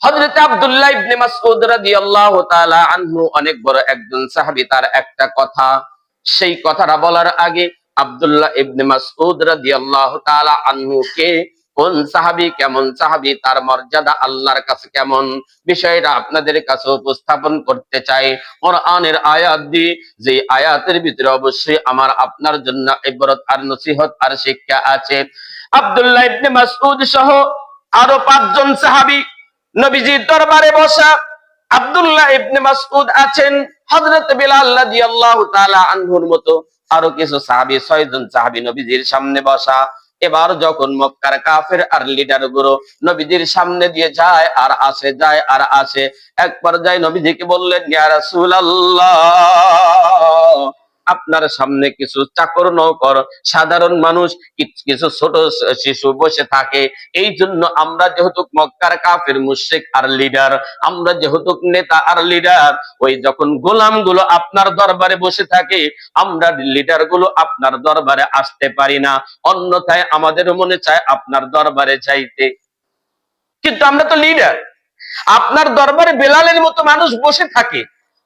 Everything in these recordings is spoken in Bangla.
হযরত আব্দুল্লাহ ইবনে মাসউদ রাদিয়াল্লাহু তাআলা আনহু অনেক বড় একজন সাহাবী। তার একটা কথা, সেই কথাটা বলার আগে আব্দুল্লাহ ইবনে মাসউদ রাদিয়াল্লাহু তাআলা আনহু কে, কোন সাহাবী, কেমন সাহাবী, তার মর্যাদা আল্লাহর কাছে কেমন, বিষয়টা আপনাদের কাছে উপস্থাপন করতে চাই কোরআনের আয়াত দিয়ে। যে আয়াতের ভিতরে অবশ্যই আমার আপনার জন্য ইবরত আর নসিহত আর শিক্ষা আছে। আব্দুল্লাহ ইবনে মাসউদ সহ আরো 5 জন সাহাবী নবীজির দরবারে বসা। আব্দুল্লাহ ইবনে মাসউদ আছেন, হযরত বিলাল রাদিয়াল্লাহু তাআলা আনহুর মতো আরো কিছু সাহাবী, 6 জন সাহাবী নবীজির সামনে বসা। এবার যখন মক্কার কাফের আর লিডার গুলো নবীজির সামনে দিয়ে যায় আর আসে, যায় আর আসে, এক পর্যায়ে নবীজিকে বললেন, ইয়া রাসূলুল্লাহ, আপনার সামনে কিছু চাকর নৌকর সাধারণ মানুষ, কিছু ছোট শিশু বসে থাকে। এই জন্য আমরা যেহেতু মক্কার কাফের মুশরিক আর লিডার, আমরা যেহেতু নেতা আর লিডার, ওই যখন গোলাম গুলো আপনার দরবারে বসে থাকে, আমরা লিডার গুলো আপনার দরবারে আসতে পারি না, অন্যথায় আমাদের মনে চায় আপনার দরবারে যাইতে। কিন্তু আমরা তো লিডার, আপনার দরবারে বেলালের মতো মানুষ বসে থাকে,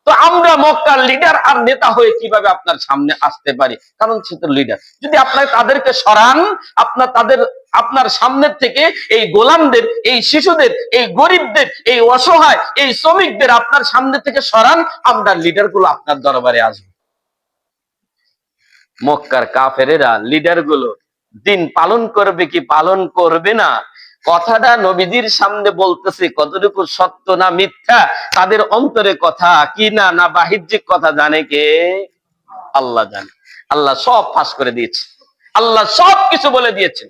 তো আমরা মক্কার লিডার আর নেতা হয়ে কিভাবে আপনার সামনে আসতে পারি? কারণ সে তো লিডার। যদি আপনার তাদেরকে সরান, আপনার সামনের থেকে এই গোলামদের, এই শিশুদের, এই গরিবদের, এই অসহায়, এই শ্রমিকদের আপনার সামনে থেকে সরান, আমরা লিডার গুলো আপনার দরবারে আসবো। মক্কার কাফেরেরা লিডার গুলো দিন পালন করবে কি পালন করবে না, কথাটা নবীজির সামনে বলতেছে, কতটুকু সত্য না মিথ্যা, তাদের অন্তরে কথা কি না না বাহ্যিক কথা জানে কে? আল্লাহ জানে। আল্লাহ সব ফাঁস করে দিয়েছে, আল্লাহ সব কিছু বলে দিয়েছেন।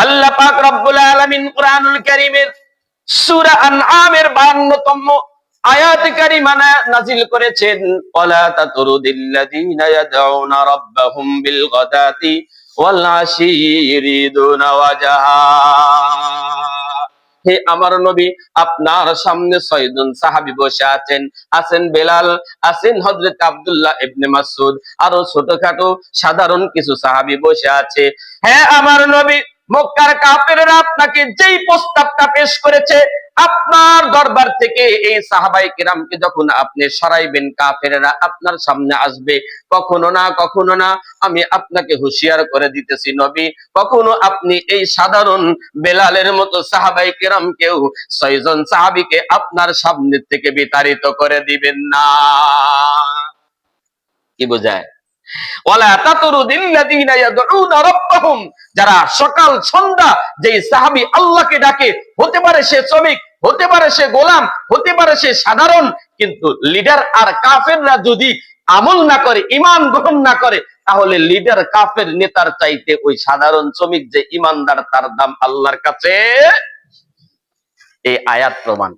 আল্লাহ পাক রব্বুল আলামিন কুরআনুল কারীমের সূরা আনআমের 52তম আয়াত কারিমা নাযিল করেছেন, ওয়ালা তাতরুদিল্লাযীনা ইয়াদউনা রাব্বাহুম বিল গাদাতি ওয়াল আশি ইউরিদুনা ওয়াজহা। হে আমার নবী, আপনার সামনে 6 জন সাহাবী বসে আছেন বেলাল, আছেন হযরত আব্দুল্লাহ ইবনে মাসউদ, আরো ছোটখাটো সাধারণ কিছু সাহাবী বসে আছে। হ্যাঁ আমার নবী, মক্কার কাফেররা আপনাকে যেই প্রস্তাবটা পেশ করেছে, আপনার দরবার থেকে এই সাহাবায়ে কিরামকে যখন আপনি সরাইবেন, কাফেররা আপনার সামনে আসবে, কখনো না আমি আপনাকে হুঁশিয়ার করে দিতেছি নবী, কখনো আপনি এই সাধারণ বেলালের মতো সাহাবায়ে কিরামকেও 6 জন সাহাবীকে আপনার সামনে থেকে বিতাড়িত করে দিবেন না। কি বোঝায়? ওয়ালা তাতরুদিল্লাযীনা ইয়াদউনা রাব্বাহুম, যারা সকাল সন্ধ্যা যেই সাহাবী আল্লাহকে ডাকে, হতে পারে সে শ্রমিক, হতে পারে সে গোলাম, হতে পারে সে সাধারণ, কিন্তু লিডার আর কাফেররা যদি আমল না করে, ঈমান গ্রহণ না করে, তাহলে লিডার কাফের নেতার চাইতে ওই সাধারণ শ্রমিক যে ঈমানদার, তার দাম আল্লাহর কাছে। এই আয়াত প্রমাণ।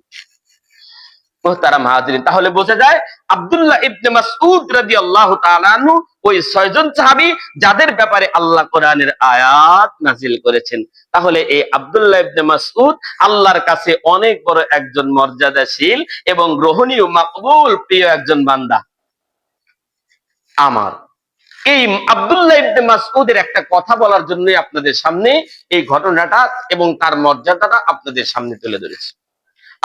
মুহতারাম হাজিরিন, তাহলে বোঝা যায় আব্দুল্লাহ ইবনে মাসউদ রাদিয়াল্লাহু তাআলা আনহু ওই 6 জন সাহাবী যাদের ব্যাপারে আল্লাহ কোরআনের আয়াত নাযিল করেছেন। তাহলে এই আব্দুল্লাহ ইবনে মাসউদ আল্লাহর কাছে অনেক বড় একজন মর্যাদাশীল এবং গ্রহণীয়, মাকবুল, প্রিয় একজন বান্দা। আমার এই আব্দুল্লাহ ইবনে মাসউদের একটা কথা বলার জন্যই আপনাদের সামনে এই ঘটনাটা এবং তার মর্যাদাটা আপনাদের সামনে তুলে ধরেছি।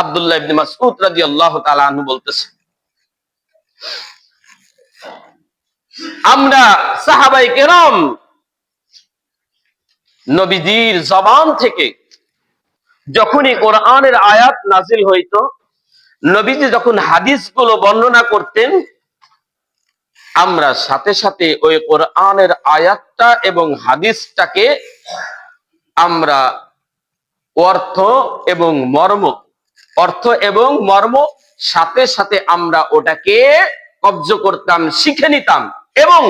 আব্দুল্লাহ ইবনে মাসউদ রাদিয়াল্লাহু তাআলা আনহু বলতেছেন, আমরা সাহাবায়ে কেরাম নবীজির জবান থেকে যখনই কোরআনের আয়াত নাযিল হইতো, নবীজি যখন হাদিসগুলো বর্ণনা করতেন, আমরা সাথে সাথে ওই কোরআনের আয়াতটা এবং হাদিসটাকে আমরা অর্থ এবং মর্ম সাথে সাথে আমরা ওটাকে কব্জ করতাম, শিখে নিতাম। এবং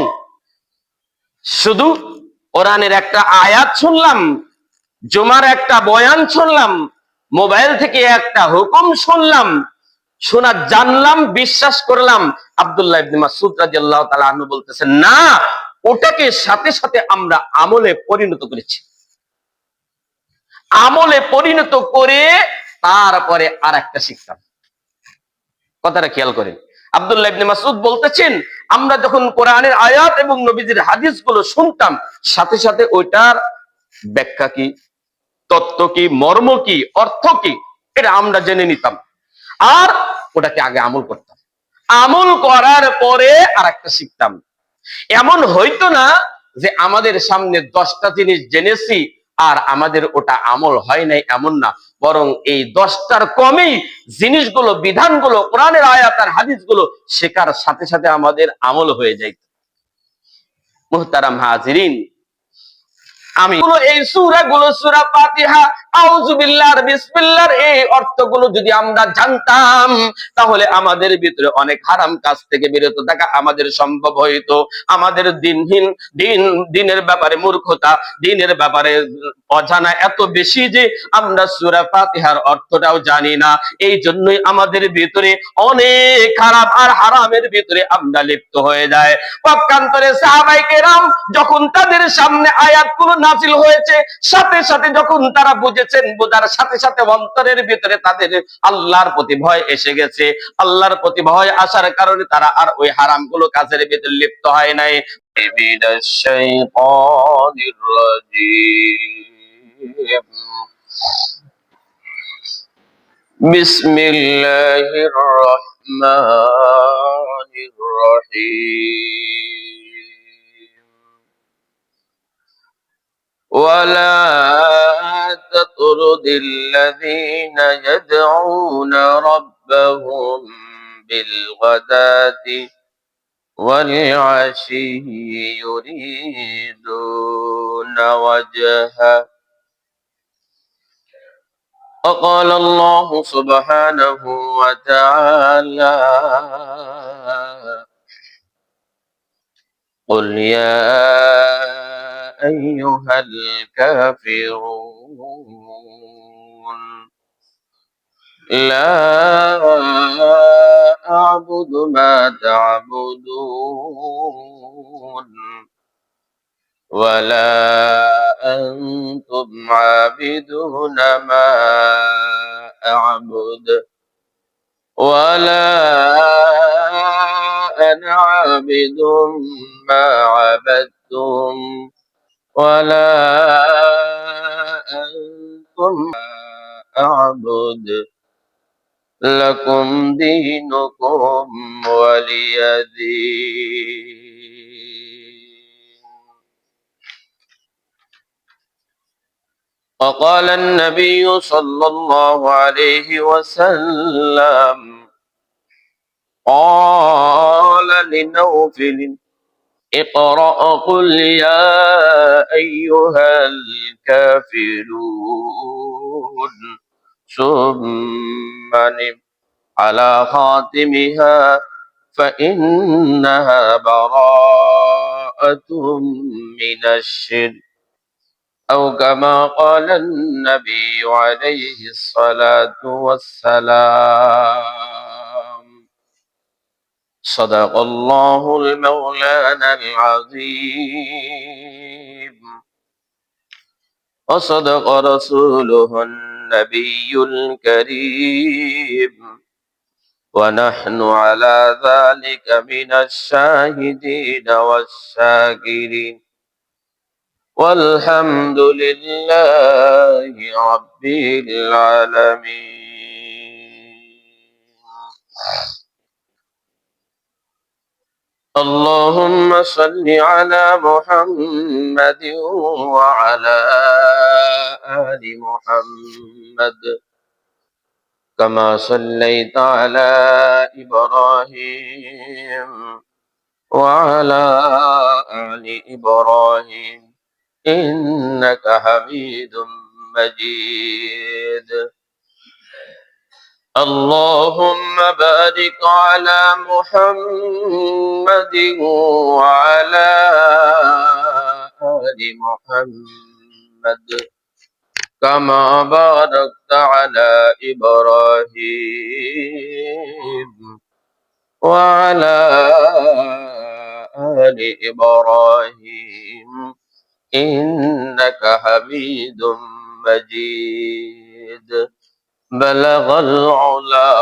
শুধু কোরআনের একটা আয়াত শুনলাম, জুমার একটা বয়ান শুনলাম, মোবাইল থেকে একটা হুকুম শুনলাম, শোনা জানলাম, বিশ্বাস করলাম, আব্দুল্লাহ ইবনে মাসউদ রাদিয়াল্লাহু তাআলা আনহু বলতেছেন, না, ওটাকে সাথে সাথে আমরা আমলে পরিণত করেছি। আমলে পরিণত করে তারপরে আর একটা শিখতাম। কথাটা খেয়াল করেন। আব্দুল্লাহ ইবনে মাসউদ বলতেছেন, আমরা যখন কোরআনের আয়াত এবং নবীজির হাদিসগুলো শুনতাম, সাথে সাথে ওইটার ব্যাখ্যা কি, তত্ত্ব কি, মর্ম কি, অর্থ কি, এটা আমরা জেনে নিতাম, আর ওটাকে আগে আমল করতাম। আমল করার পরে আর একটা শিখতাম। এমন হইতো না যে আমাদের সামনে 10টা জিনিস জেনেছি আর আমাদের ওটা আমল হয় নাই, এমন না। বরং এই 10টার কমেই জিনিসগুলো, বিধানগুলো, কোরআনের আয়াত আর হাদিসগুলো শেখার সাথে সাথে আমাদের আমল হয়ে যাইত। মুহতারাম হাজিরিন, আমি এই সূরাগুলো, সূরা ফাতিহা, আউযু বিল্লাহর, বিসমিল্লাহর এই অর্থগুলো যদি আমরা জানতাম, তাহলে আমাদের ভিতরে অনেক হারাম কাজ থেকে বিরত থাকা আমাদের সম্ভব হইতো। আমাদের দিনের ব্যাপারে মূর্খতা, দিনের ব্যাপারে অজানা এত বেশি যে আমরা সূরা ফাতিহার অর্থটাও জানি না। এই জন্যই আমাদের ভিতরে অনেক খারাপ আর হারামের ভিতরে আমরা লিপ্ত হয়ে যায়। পক্ষান্তরে সাহাবায়ে কেরাম যখন তাদের সামনে আয়াতগুলো নাযিল হয়েছে, সাথে সাথে যখন তারা বুঝেছেন, বোঝার সাথে সাথে অন্তরের ভিতরে তাদের আল্লাহর প্রতি ভয় এসে গেছে। আল্লাহর প্রতি ভয় আসার কারণে তারা আর ওই হারামগুলো কাজের ভিতরে লিপ্ত হয় নাই। মিনাশ শাইতানির রাজীম। বিসমিল্লাহির রহমানির রহিম। ولا تطرد الذين يدعون ربهم بالغداة والعشي يريدون وجهه. وقال الله سبحانه وتعالى: قل يا أيها الكافرون لا أعبد ما تعبدون ولا أنتم عابدون ما أعبد ولا أنا عابد ما عبدتم ولا أنتم أعبد لكم دينكم ولي دين. وقال النبي صلى الله عليه وسلم: قال لنوفل: اقرأ قل يا أيها الكافرون ثم نم على خاتمها فإنها براءة من الشرك، أو كما قال النبي عليه الصلاة والسلام. صدق الله المولانا العظيم وصدق رسوله النبي الكريم، ونحن على ذلك من الشاهدين والشاكرين، والحمد لله رب العالمين. اللهم صل على محمد وعلى آل محمد كما صليت على إبراهيم وعلى آل إبراهيم إنك حميد مجيد. اللهم بارك على محمد وعلى آل محمد كما باركت على إبراهيم وعلى آل إبراهيم إنك حميد مجيد. بلغ العلا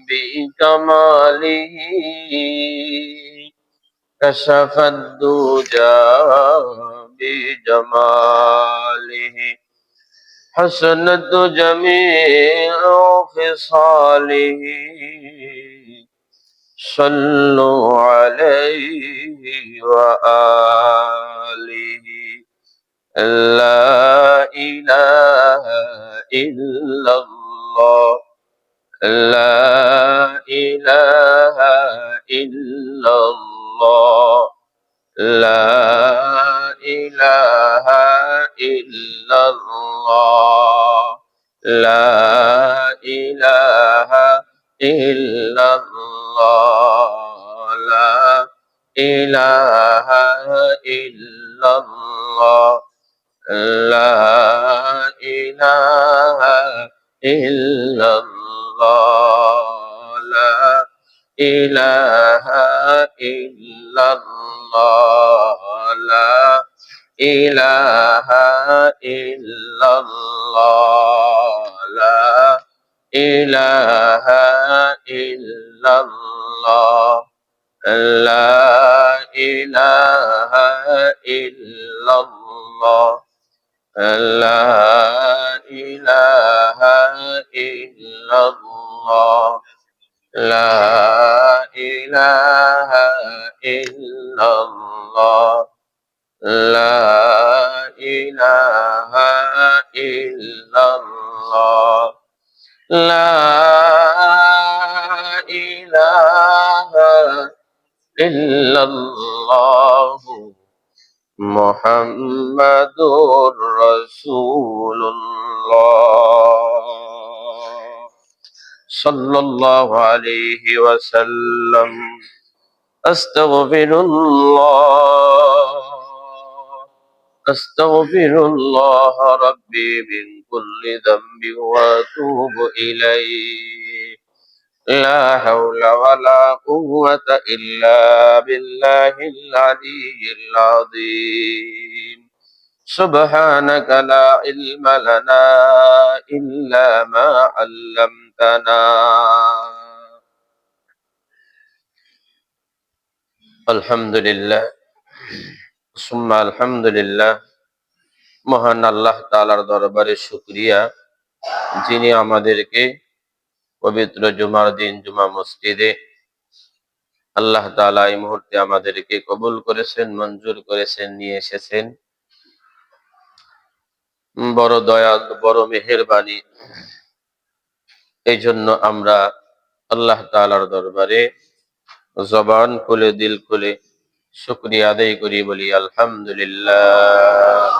بكماله كشف الدجى بجماله حسنت جميع خصاله صلوا عليه وآله لا إله إلا الله لا إله إلا الله لا إله إلا الله لا إله إلا الله لا إله إلا الله لا إله إلا الله لا إله إلا الله لا إله إلا الله لا إله إلا الله لا إله إلا الله لا إله إلا الله لا إله إلا الله لا إله إلا الله لا إله إلا الله মুহাম্মাদুর রাসূলুল্লাহ সাল্লাল্লাহু আলাইহি ওয়াসাল্লাম আস্তাগফিরুল্লাহ আস্তাগফিরুল্লাহ রাব্বি মিন কুল্লি যামবিন ওয়া আতুবু ইলাইহি لا حول ولا قوة إلا بالله العلي العظيم سبحانك لا علم لنا إلا ما علمتنا الحمد لله ثم الحمد لله মহান আল্লাহ তাআলার দরবারে শুকরিয়া যিনি আমাদেরকে পবিত্র জুমার দিন জুমা মসজিদে আল্লাহ তাআলা এই মুহূর্তে আমাদেরকে কবুল করেছেন, মঞ্জুর করেছেন, নিয়ে এসেছেন। বড় দয়াল, বড় মেহেরবানি। এই জন্য আমরা আল্লাহ তাআলার দরবারে জবান খুলে দিল খুলে শুকরিয়া আদায় করি, বলি আলহামদুলিল্লাহ।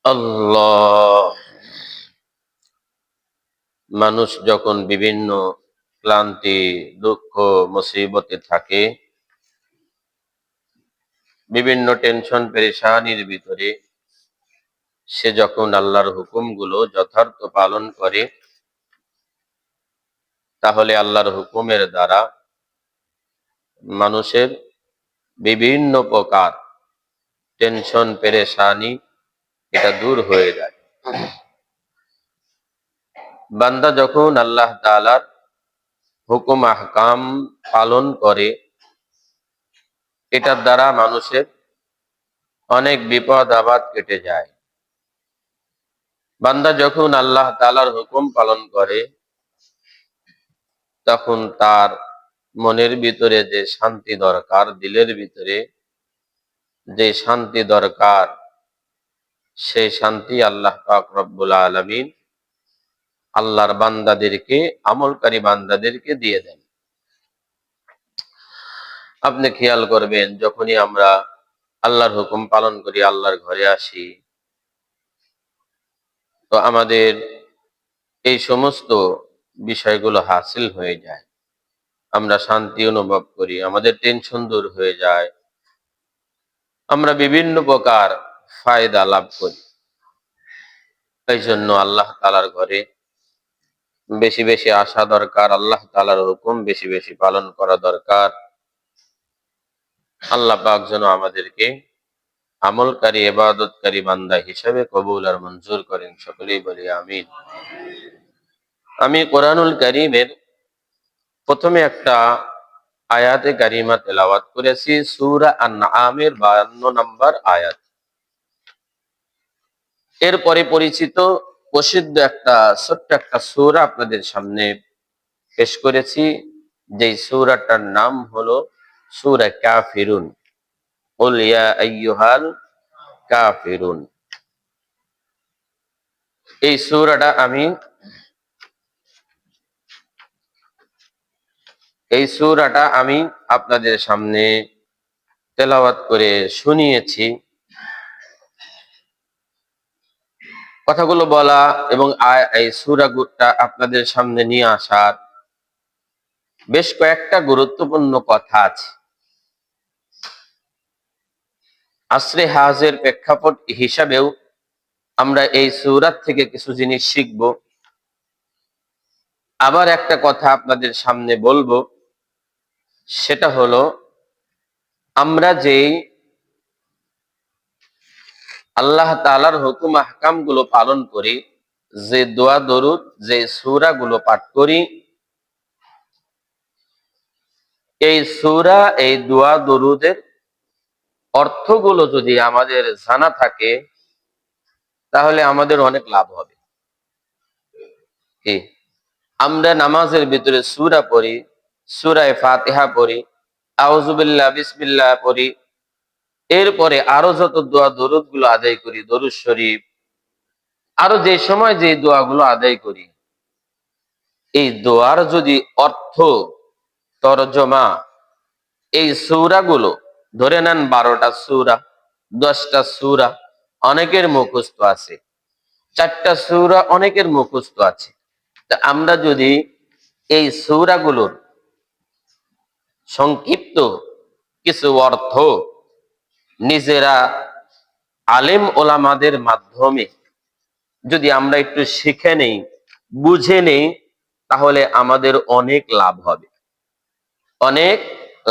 আল্লাহ। মানুষ যখন বিভিন্ন ক্লান্তি, দুঃখ, মুসিবতে থাকে, বিভিন্ন টেনশন পেরেশানির ভিতরে, সে যখন আল্লাহর হুকুমগুলো যথার্থ পালন করে, তাহলে আল্লাহর হুকুমের দ্বারা মানুষের বিভিন্ন প্রকার টেনশন পেরেশানি এটা দূর হয়ে যায়। বান্দা যখন আল্লাহ তাআলার হুকুম আহকাম পালন করে, এটার দ্বারা মানুষের অনেক বিপদ আপদ কেটে যায়। বান্দা যখন আল্লাহ তাআলার হুকুম পালন করে, তখন তার মনের ভিতরে যে শান্তি দরকার, দিলের ভিতরে যে শান্তি দরকার, সেই শান্তি আল্লাহ পাক রব্বুল আলামিন আল্লাহর বান্দাদেরকে, আমলকারী বান্দাদেরকে দিয়ে দেন। আপনি খেয়াল করবেন, যখনই আমরা আল্লাহর হুকুম পালন করি, আল্লাহর ঘরে আসি, তো আমাদের এই সমস্ত বিষয়গুলো হাসিল হয়ে যায়। আমরা শান্তি অনুভব করি, আমাদের টেনশন দূর হয়ে যায়, আমরা বিভিন্ন প্রকার ফায়দা লাভ করি। এই জন্য আল্লাহ তাআলার ঘরে বেশি বেশি আসা দরকার, আল্লাহ তাআলার হুকুম বেশি বেশি পালন করা দরকার। আল্লাহ পাক যেন আমাদেরকে আমলকারী, ইবাদতকারী বান্দা হিসেবে কবুল আর মঞ্জুর করেন। সকলেই বলি আমিন। আমি কোরআনুল কারীমের প্রথমে একটা আয়াতে কারিমা তেলাওয়াত করেছি, সূরা আন-নামের 52 নম্বর আয়াত। এরপরে পরিচিত প্রসিদ্ধ ছোট্ট একটা সূরা আপনাদের সামনে পেশ করেছি, যেই সূরাটার নাম হলো সূরা কাফিরুন। কুল ইয়া আইয়ুহাল কাফিরুন। এই সূরাটা আমি আপনাদের সামনে তেলাওয়াত করে শুনিয়েছি। কথাগুলো বলা এবং এই সূরাটা আপনাদের সামনে নিয়ে আসার বেশ কয়েকটা গুরুত্বপূর্ণ কথা আছে। আসরে হাজের প্রেক্ষাপট হিসাবেও আমরা এই সূরা থেকে কিছু জিনিস শিখব। আবার একটা কথা আপনাদের সামনে বলবো, সেটা হলো আমরা যেই আল্লাহ তাআলার হুকুম আহকাম গুলো পালন করি, যে দোয়া দরুদ, যে সূরা গুলো পাঠ করি, এই সূরা, এই দোয়া দরুদের অর্থগুলো যদি আমাদের জানা থাকে, তাহলে আমাদের অনেক লাভ হবে। কি আমরা নামাজের ভিতরে সূরা পড়ি, সূরা ফাতিহা পড়ি, আউযু বিল্লাহ বিসমিল্লাহ পড়ি, এরপরে আরো যত দোয়া দরুদ গুলো আদায় করি, দরুদ শরীফ, আরো যে সময় যে দোয়াগুলো আদায় করি, এই দোয়ার যদি অর্থ, তরজমা, এই সূরা গুলো ধরে নেন 12টা সূরা, 10টা সূরা অনেকের মুখস্থ আছে, 4টা সূরা অনেকের মুখস্থ আছে। তা আমরা যদি এই সূরা গুলোর সংক্ষিপ্ত কিছু অর্থ নিজেরা আলেম ওলামাদের মাধ্যমে যদি আমরা একটু শিখে নেই, বুঝে নেই, তাহলে আমাদের অনেক লাভ হবে, অনেক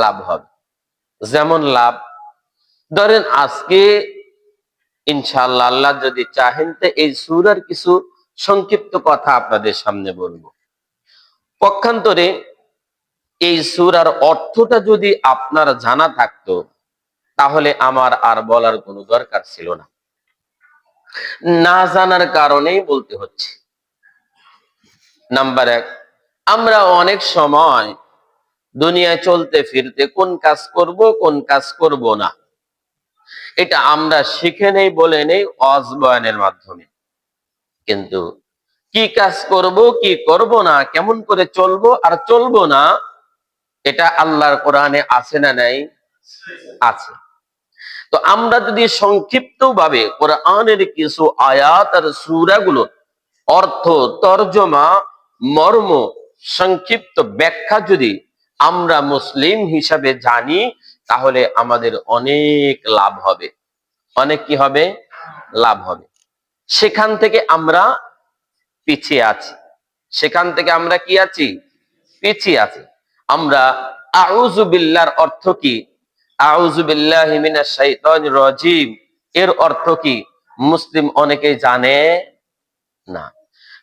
লাভ হবে। যেমন লাভ, ধরেন আজকে ইনশাআল্লাহ আল্লাহ যদি চাহেন তো এই সূরার কিছু সংক্ষিপ্ত কথা আপনাদের সামনে বলবো। পক্ষান্তরে এই সূরার অর্থটা যদি আপনার জানা থাকতো, তাহলে আমার আর বলার কোনো দরকার ছিল না। না জানার কারণেই বলতে হচ্ছে। নাম্বার 1, আমরা অনেক সময় দুনিয়ায় চলতে ফিরতে কোন কাজ করব, কোন কাজ করব না, এটা আমরা শিখে নেই, বলে নেই ওয়াজ বয়ানের মাধ্যমে। কিন্তু কি কাজ করব, কি করব না, কেমন করে চলবো আর চলবো না, এটা আল্লাহর কোরআনে আছে না নাই? আছে। তো আমরা যদি সংক্ষিপ্ত ভাবে কোরআনের কিছু আয়াত আর সূরাগুলো অর্থ, তরজমা, মর্ম, সংক্ষিপ্ত ব্যাখ্যা যদি আমরা মুসলিম হিসাবে জানি, তাহলে আমাদের অনেক লাভ হবে। অনেক কি হবে? লাভ হবে। সেখান থেকে আমরা পিছিয়ে আছি, সেখান থেকে আমরা কি আছি? পিছিয়ে আছি। আমরা আউযু বিল্লাহর অর্থ কি, আউযু বিল্লাহি মিনাশ শাইতানির রাজিম, এর অর্থ কি মুসলিম অনেকেই জানে না।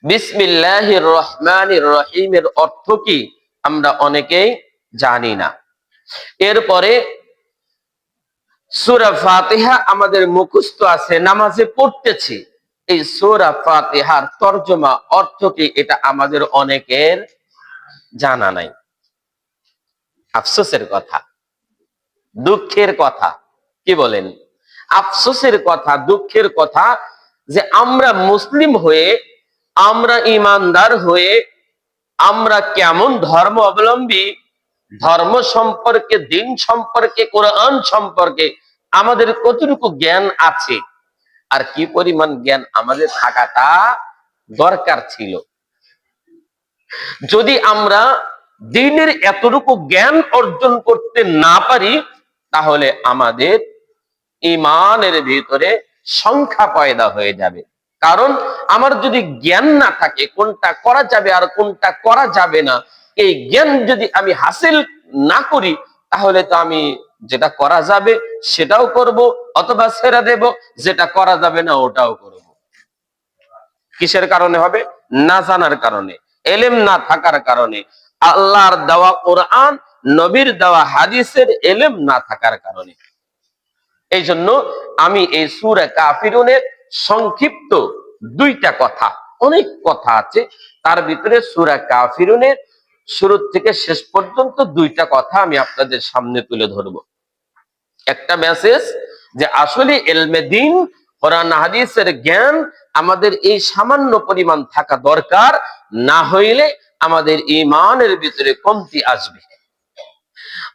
বিসমিল্লাহির রহমানির রহিমের অর্থ কি আমরা অনেকেই জানি না। এরপরে সূরা ফাতিহা আমাদের মুখস্থ আছে, নামাজে পড়তেছি, এই সূরা ফাতিহার তরজমা অর্থ কি এটা আমাদের অনেকের জানা নাই। আফসোসের কথা, দুঃখের কথা, কি বলেন? আফসোসের কথা, দুঃখের কথা যে আমরা মুসলিম হয়ে, আমরা ইমানদার হয়ে, আমরা কেমন ধর্ম অবলম্বী, ধর্ম সম্পর্কে, দিন সম্পর্কে, কোরআন সম্পর্কে আমাদের কতটুকু জ্ঞান আছে, আর কি পরিমাণ জ্ঞান আমাদের থাকাটা দরকার ছিল। যদি আমরা দ্বীনের এতটুকু জ্ঞান অর্জন করতে না পারি, তাহলে আমাদের ঈমানের ভিতরে সংখ্যা পয়দা হয়ে যাবে। কারণ আমার যদি জ্ঞান না থাকে কোনটা করা যাবে আর কোনটা করা যাবে না, এই জ্ঞান যদি আমি হাসিল না করি, তাহলে তো আমি যেটা করা যাবে সেটাও করব, অথবা ছেড়ে দেব, যেটা করা যাবে না ওটাও করব। কিসের কারণে হবে? না জানার কারণে, এলেম না থাকার কারণে, আল্লাহর দেওয়া কোরআন, নবীর দেওয়া হাদিসের এলেম না থাকার কারণে। এই জন্য আমি এই সূরা কাফিরুনের সংক্ষিপ্ত দুইটা কথা, অনেক কথা আছে তার ভিতরে সূরা কাফিরুনের শুরু থেকে শেষ পর্যন্ত দুইটা কথা আমি আপনাদের সামনে তুলে ধরবো। একটা মেসেজ যে আসলে ইলমে দ্বীন, কোরআন হাদিসের জ্ঞান আমাদের এই সামান্য পরিমাণ থাকা দরকার, না হইলে আমাদের ঈমানের ভিতরে কমতি আসবে।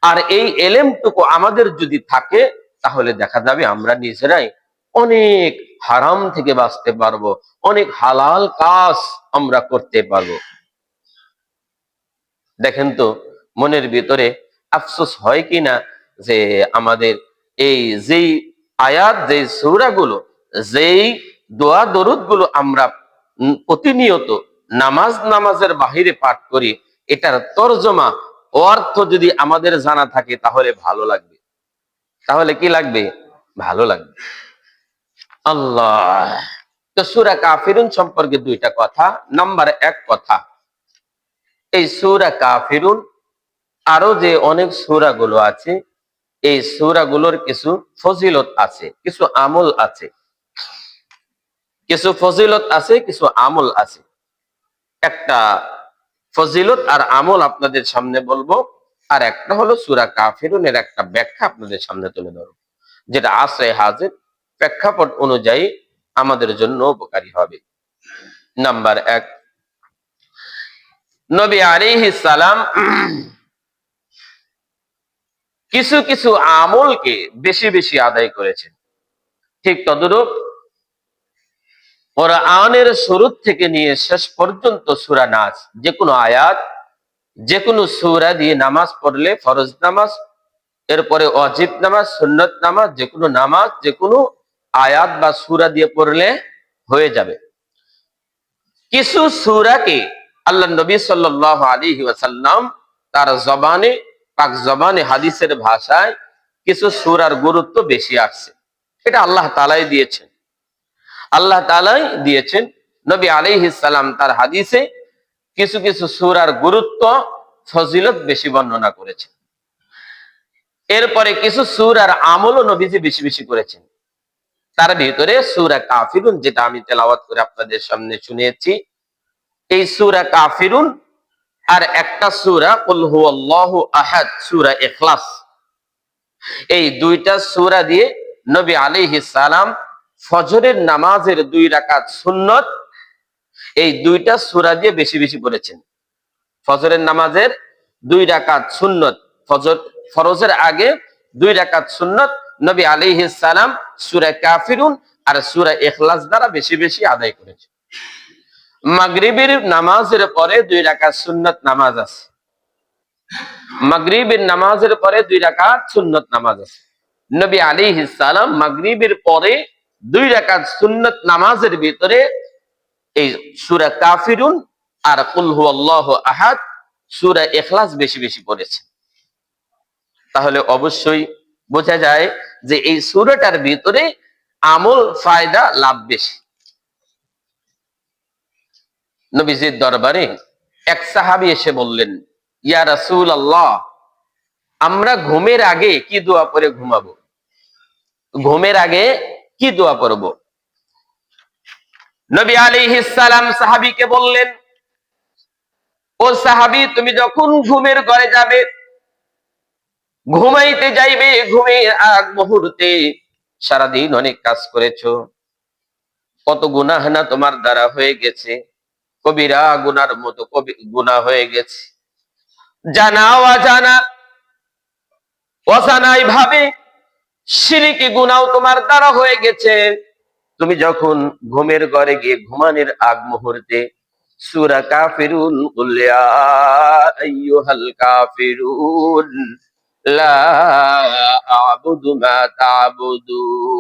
আর এই এলেমটুকু আমাদের যদি থাকে তাহলে দেখা যাবে আমরা নিজেরাই অনেক হারাম থেকে বাঁচতে পারবো, অনেক হালাল কাজ আমরা করতে পারবো। দেখেন তো মনের ভিতরে আফসোস হয় কিনা যে আমাদের এই যেই আয়াত, যেই সূরাগুলো, যেই দোয়া দরুদ গুলো আমরা প্রতিনিয়ত নামাজের বাহিরে পাঠ করি, এটার তরজমা অর্থ যদি আমাদের জানা থাকে তাহলে ভালো লাগবে। তাহলে কি লাগবে? ভালো লাগবে। আল্লাহ। তো সূরা কাফিরুন সম্পর্কে দুইটা কথা। নাম্বার এক কথা, এই সূরা কাফিরুন আরো যে অনেক সূরা গুলো আছে, এই সূরা গুলোর কিছু ফজিলত আছে, কিছু আমল আছে, কিছু ফজিলত আছে, কিছু আমল আছে। একটা ফজিলত আর আমল আপনাদের সামনে বলবো, আর একটা হলো সূরা কাফিরুনের একটা ব্যাখ্যা আপনাদের সামনে তুলে ধরবো, যেটা আসে হাজির প্রেক্ষাপট অনুযায়ী আমাদের জন্য উপকারী হবে। নাম্বার এক, নবী আলাইহিস সালাম কিছু কিছু আমলকে বেশি বেশি আদায় করেছেন। ঠিক তদ্রূপ কোরআনের শুরু থেকে নিয়ে শেষ পর্যন্ত সূরা নাস, যে কোনো আয়াত, যে কোনো সূরা দিয়ে নামাজ পড়লে, ফরজ নামাজ, এরপরে ওয়াজিব নামাজ, সুন্নত নামাজ, যে কোনো নামাজ যে কোনো আয়াত বা সূরা দিয়ে পড়লে হয়ে যাবে। কিছু সূরাকে আল্লাহ নবী সাল্লাল্লাহু আলাইহি ওয়াসাল্লাম তার জবানে, পাক জবানে, হাদিসের ভাষায় কিছু সূরার গুরুত্ব বেশি আসছে। এটা আল্লাহ তাআলাই দিয়েছেন, আল্লাহ তাআলাই দিয়েছেন। নবী আলাইহিস সালাম তার হাদিসে কিছু কিছু সূরার গুরুত্ব, ফজিলত বেশি বর্ণনা করেছেন। এরপরে কিছু সূরার আমলও নবীজি বেশি বেশি করেছেন। তার ভিতরে সূরা কাফিরুন, যেটা আমি তেলাওয়াত করে আপনাদের সামনে শুনিয়েছি, এই সূরা কাফিরুন আর একটা সূরা কুল হুয়াল্লাহু আহাদ, সূরা ইখলাস, এই দুইটা সূরা দিয়ে নবী আলাইহিস সালাম ফজরের নামাজের 2 রাকাত সুন্নত, এই দুইটা সূরা দিয়ে বেশি বেশি পড়েছেন। ফজরের নামাজের 2 রাকাত সুন্নত, ফরজের আগে 2 রাকাত সুন্নত নবী আলাইহিস সালাম সূরা কাফিরুন আর সূরা ইখলাস দ্বারা বেশি বেশি আদায় করেছেন। মাগরিবের নামাজের পরে 2 রাকাত সুন্নত নামাজ আছে, মাগরিবের নামাজের পরে 2 রাকাত সুন্নত নামাজ আছে। নবী আলাইহিস সালাম মাগরিবের পরে 2 রাকাত সুন্নত নামাজের ভিতরে এই সূরা কাফিরুন আর কুল হুয়াল্লাহু আহাদ, সূরা ইখলাস বেশি বেশি পড়েছে। তাহলে অবশ্যই বোঝা যায় যে এই সূরাটার ভিতরে আমল, ফায়দা, লাভ বেশি। নবীজির দরবারে এক সাহাবী এসে বললেন, ইয়া রাসূলুল্লাহ, আমরা ঘুমের আগে কি দোয়া পড়ে ঘুমাবো? ঘুমের আগে কি দোয়া পড়ব? নবী আলাইহিস সালাম সাহাবীকে বললেন, ও সাহাবী, তুমি যখন ঘুমের ঘরে যাবে, ঘুমাইতে যাইবে, ঘুমের আগ মুহূর্তে সারাদিন অনেক কাজ করেছো, কত গুনাহ না তোমার দ্বারা হয়ে গেছে, কবিরা গুনার মতো গুনাহ হয়ে গেছে, জানা অজানা, অজানাই ভাবে শিরকি গুনাহ তোমার দ্বারা হয়ে গেছে। তুমি যখন ঘুমের ঘরে গিয়ে ঘুমানোর আগ মুহূর্তে সূরা কাফিরুন, কুল ইয়া আইয়ুহাল কাফিরুন লা আ'বুদু মা তা'বুদুন,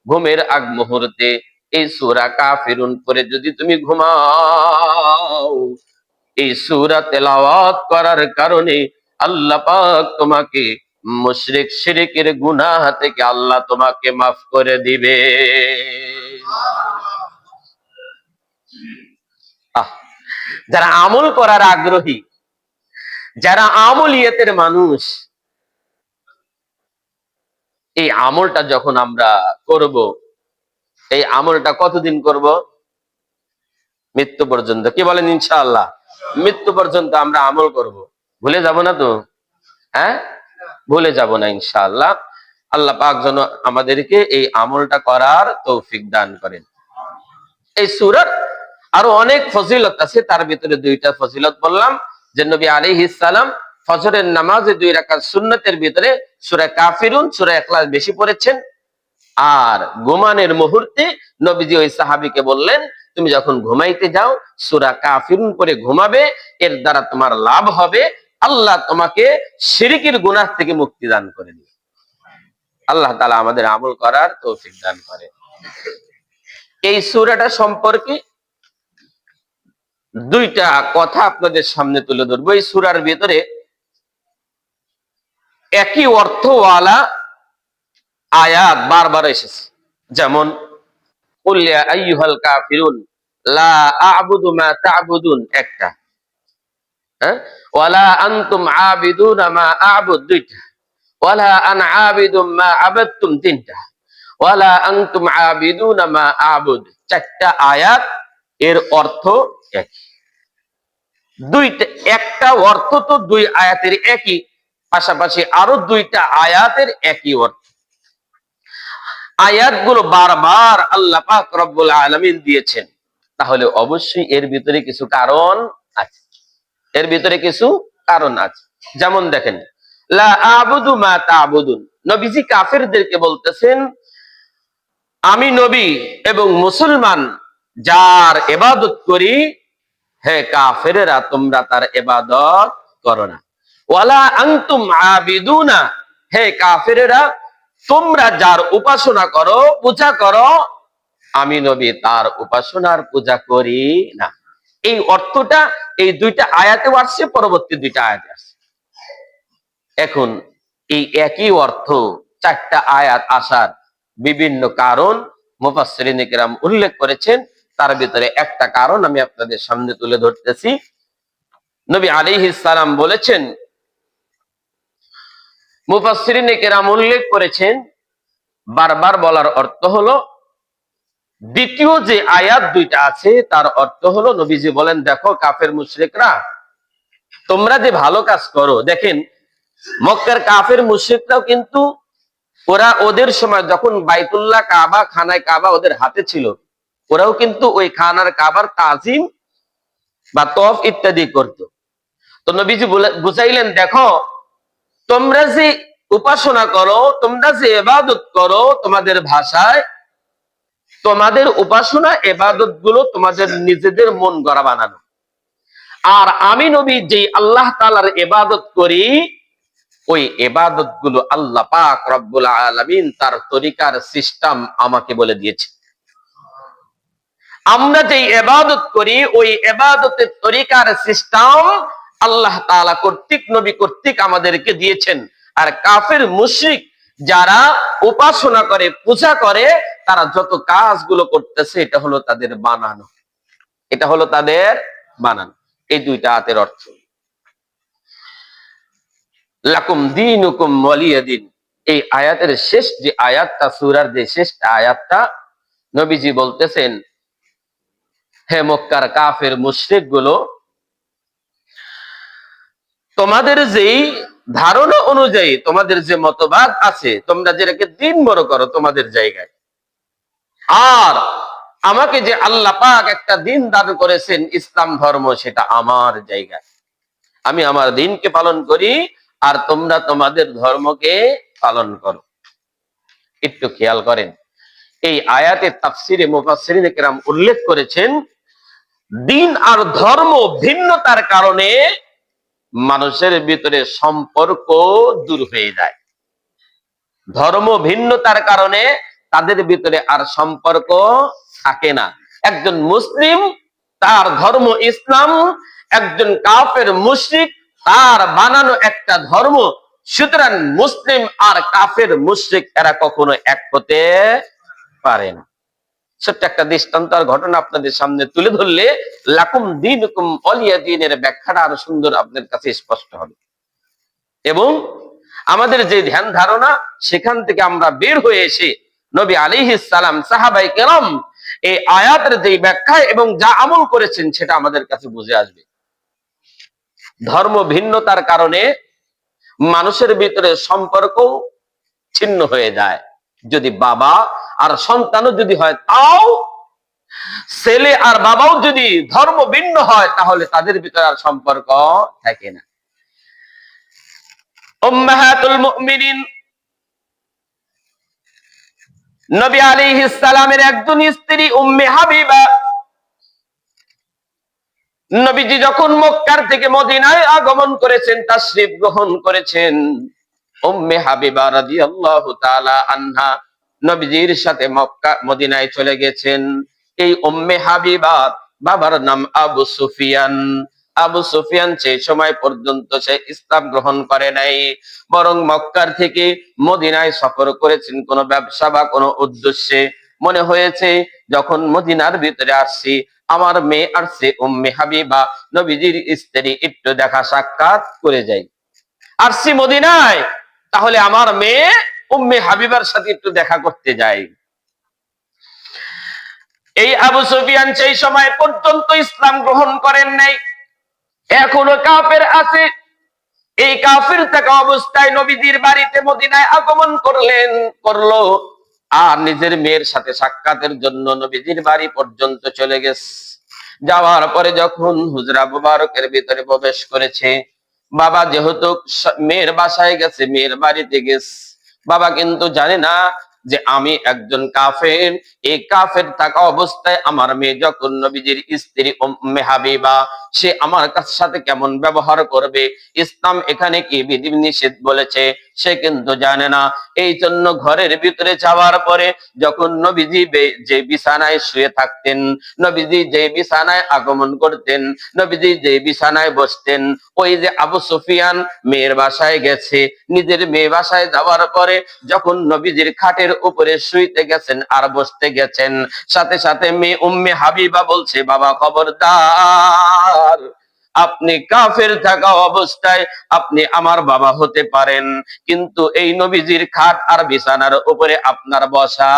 ঘুমের আগ মুহূর্তে এই সূরা কাফিরুন পড়ে যদি তুমি ঘুমাও, এই সূরা তেলাওয়াত করার কারণে আল্লাহ পাক তোমাকে মুশরিক শিরকের গুনাহ থেকে আল্লাহ তোমাকে মাফ করে দিবে। আহ, যারা আমল করার আগ্রহী, যারা আমলিয়াতের মানুষ, এই আমলটা যখন আমরা করব, এই আমলটা কতদিন করব? মৃত্যু পর্যন্ত। কি বলেন? ইনশাআল্লাহ মৃত্যু পর্যন্ত আমরা আমল করব। ভুলে যাব না তো? হ্যাঁ, ভুলে যাব না ইনশাআল্লাহ। আল্লাহ পাক যেন আমাদেরকে এই আমলটা করার তৌফিক দান করেন। এই সূরার আরো অনেক ফজিলত আছে, তার ভিতরে দুইটা ফজিলত বললাম, যে নবী আলাইহিস সালাম ফজরের নামাজে 2 রাকাত সুন্নতের ভিতরে সূরা কাফিরুন, সূরা ইখলাস বেশি পড়েছেন। আর ঘুমানোর মুহূর্তে নবীজি ওই সাহাবীকে বললেন, তুমি যখন ঘুমাইতে যাও সূরা কাফিরুন পড়ে ঘুমাবে, এর দ্বারা তোমার লাভ হবে, আল্লাহ তোমাকে শিরকের গুনাহ থেকে মুক্তি দান করে দিবে। আল্লাহ তাআলা আমাদের আমল করার তৌফিক দান করে। এই সূরাটা সম্পর্কে দুইটা কথা আপনাদের সামনে তুলে ধরবো। এই সূরার ভিতরে একই অর্থওয়ালা আয়াত বারবার এসেছে, যেমন কুল ইয়া আইয়ুহাল কাফিরুন লা আ'বুদু মা তা'বুদুন একটা, হ্যাঁ, ওয়ালা আনতুম আবিদুনা মা আ'বুদ দুইটা, ওয়ালা আনা আবিদুম মা আবাদতুম তিনটা, ওয়ালা আনতুম আবিদুনা মা আ'বুদ চারটা আয়াত। এর অর্থ একই। দুইটা, একটা অর্থ তো দুই আয়াতের একই, পাশাপাশি আরো দুইটা আয়াতের একই অর্থ। আয়াতগুলো বারবার আল্লাহ পাক রব্বুল আলামিন দিয়েছেন, তাহলে অবশ্যই এর ভিতরে কিছু কারণ আছে। এর ভিতরে কিছু কারণ আছে। যেমন দেখেন, লা আ'বুদু মা তা'বুদুন, নবীজি কাফেরদেরকে বলতেছেন, আমি নবী এবং মুসলমান যার ইবাদত করি, হে কাফেরেরা তোমরা তার ইবাদত করো না। ওয়ালা আনতুম আবিদুনা, হে কাফেরেরা তোমরা যার উপাসনা করো, পূজা করো, আমি নবী তার উপাসনার পূজা করি না। এই অর্থটা এই দুইটা আয়াতে আসছে, পরবর্তী দুইটা আয়াতে আসছে। এখন এই একই অর্থ চারটা আয়াত আসার বিভিন্ন কারণ মুফাসসিরিনে কেরাম উল্লেখ করেছেন। তার ভিতরে একটা কারণ আমি আপনাদের সামনে তুলে ধরতেছি। নবী আলাইহিস সালাম বলেছেন, মুফাসসিরিনে কেরাম উল্লেখ করেছেন, বারবার বলার অর্থ হলো, দ্বিতীয় যে আয়াত দুইটা আছে তার অর্থ হলো, নবীজি বলেন, দেখো কাফের মুশরিকরা তোমরা যে ভালো কাজ করো, দেখেন মক্কার কাফের মুশরিকরাও কিন্তু ওরা ওদের সময় যখন বাইতুল্লাহ কাবা, খানায় কাবা ওদের হাতে ছিল, ওরাও কিন্তু ওই খানার কাবার তাজিম বা তওয়াফ ইত্যাদি করত। তো নবীজি বুঝাইলেন, দেখো তোমরা যে উপাসনা করো, তোমরা যে ইবাদত করো, তোমাদের ভাষায় তোমাদের উপাসনা ইবাদত গুলো তোমাদের নিজেদের মন গড়া বানানো। আর আমি নবী যে আল্লাহ তাআলার ইবাদত করি, ওই ইবাদত গুলো আল্লাহ পাক রব্বুল আলামিন তার তরিকার সিস্টেম আমাকে বলে দিয়েছে। আমরা যে ইবাদত করি ওই ইবাদতের তরিকার সিস্টেম আল্লাহ তাআলা কর্তৃক, নবী কর্তৃক আমাদেরকে দিয়েছেন। আর কাফের মুশরিক যারা উপাসনা করে, পূজা করে, তারা যত কাজগুলো করতেছে এটা হলো তাদের বানানো, এটা হলো তাদের বানানো। এই দুইটা আয়াতের অর্থ। লাকুম দীনুকুম ওয়ালিয়া দীন, এই আয়াতের শেষ যে আয়াতটা, সূরার যে শেষ আয়াতটা, নবীজি বলতেছেন, হে মক্কার কাফের মুশরিক গুলো, তোমাদের যেই ধারণা অনুযায়ী, তোমাদের যে মতবাদ আছে, তোমরা যেটাকে দিন বড় করো তোমাদের জায়গায়, আর আমাকে যে আল্লাহ পাক একটা দিন দান করেছেন ইসলাম ধর্ম, সেটা আমার জায়গায়, আমি আমার দিনকে পালন করি, আর তোমরা তোমাদের ধর্মকে পালন করো। একটু খেয়াল করেন, এই আয়াতের তাফসিরে মুফাসসিরিনে কেরাম উল্লেখ করেছেন, দিন আর ধর্ম ভিন্নতার কারণে মানুষের ভিতরে সম্পর্ক দূর হয়ে যায়। ধর্ম ভিন্নতার কারণে তাদের ভিতরে আর সম্পর্ক থাকে না। একজন মুসলিম তার ধর্ম ইসলাম, একজন কাফের মুশরিক তার বানানো একটা ধর্ম। সুতরাং মুসলিম আর কাফের মুশরিক এরা কখনো এক হতে পারে না। ছোট্ট একটা দৃষ্টান্ত আর ঘটনা আপনাদের সামনে তুলে ধরলে লাকুম দীনুকুম ওয়ালিয়া দীনের ব্যাখ্যাটা আরো সুন্দর আপনাদের কাছে স্পষ্ট হবে, এবং আমাদের যে ধ্যান ধারণা সেখান থেকে আমরা বের হয়ে এসে নবী আলাইহিস সালাম, সাহাবায়ে কেরাম এই আয়াতের যে ব্যাখ্যা এবং যা আমল করেছেন সেটা আমাদের কাছে বুঝে আসবে। ধর্ম ভিন্নতার কারণে মানুষের ভিতরে সম্পর্ক ছিন্ন হয়ে যায়। যদি বাবা আর সন্তানও যদি হয়, তাও ছেলে আর বাবাও যদি ধর্ম ভিন্ন হয়, তাহলে তাদের ভিতরে আর সম্পর্ক থাকে না। উম্মাহাতুল মুমিনিন নবী আলাইহিস সালামের একজন স্ত্রী উম্মে হাবিবা, নবীজি যখন মক্কার থেকে মদিনায় আগমন করেছেন, তাশরীফ গ্রহণ করেছেন, উম্মে হাবিবা রাদিয়াল্লাহু তাআলা আনহা নবীজির সাথে মক্কা মদিনায় চলে গেছেন। এই উম্মে হাবিবা বাবার নাম আবু সুফিয়ান। আবু সুফিয়ান সেই সময় পর্যন্ত সে ইসলাম গ্রহণ করে নাই, বরং মক্কার থেকে মদিনায় সফর করেছেন কোনো ব্যবসা বা কোনো উদ্দেশ্যে। মনে হয়েছে যখন মদিনার ভিতরে আসছি, আমার মেয়ে আসছে উম্মে হাবিবা নবীজির স্ত্রী, একটু দেখা সাক্ষাৎ করে যাই। আসছি মদিনায়, তাহলে আমার মেয়ে উম্মে হাবিবার সাথে একটু দেখা করতে যাই। এই আবু সুফিয়ান সেই সময় পর্যন্ত ইসলাম গ্রহণ করেন নাই, এখনো কাফের আছে। এই কাফির থাকা অবস্থায় নবীজির বাড়িতে মদিনায় আগমন করলো আর নিজের মেয়ের সাথে সাক্ষাতের জন্য নবীজির বাড়ি পর্যন্ত চলে গেছে। যাওয়ার পরে যখন হুজরা মুবারকের ভিতরে প্রবেশ করেছে, বাবা যেহেতু মেয়ের বাসায় গেছে, মেয়ের বাড়িতে গেছে, বাবা কিন্তু জানে না যে আমি একজন কাফের। এই কাফের থাকা অবস্থায় আমার মেয়ে যখন নবীজির স্ত্রী উম্মে হাবিবা, সে আমার সাথে কেমন ব্যবহার করবে, ইসলাম এখানে কি বিধি নিষেধ বলেছে, সে কিন্তু জানে না। এই জন্য ঘরের ভিতরে যাওয়ার পরে যখন নবীজি যে বিছানায় শুয়ে থাকতেন, নবীজি যে বিছানায় আগমন করতেন, নবীজি যে বিছানায় বসতেন, ওই যে আবু সুফিয়ান মেয়ের বাসায় গেছে, নিজের মেয়ে বাসায় যাওয়ার পরে যখন নবীজির খাটের উপরে শুইতে গেছেন আর বসতে গেছেন, সাথে সাথে মেয়ে উম্মে হাবিবা বলছে, বাবা খবরদার, আপনি কাফের থাকা অবস্থায় আপনি আমার বাবা হতে পারেন, কিন্তু এই নবীজির খাট আর বিছানার উপরে আপনার বসা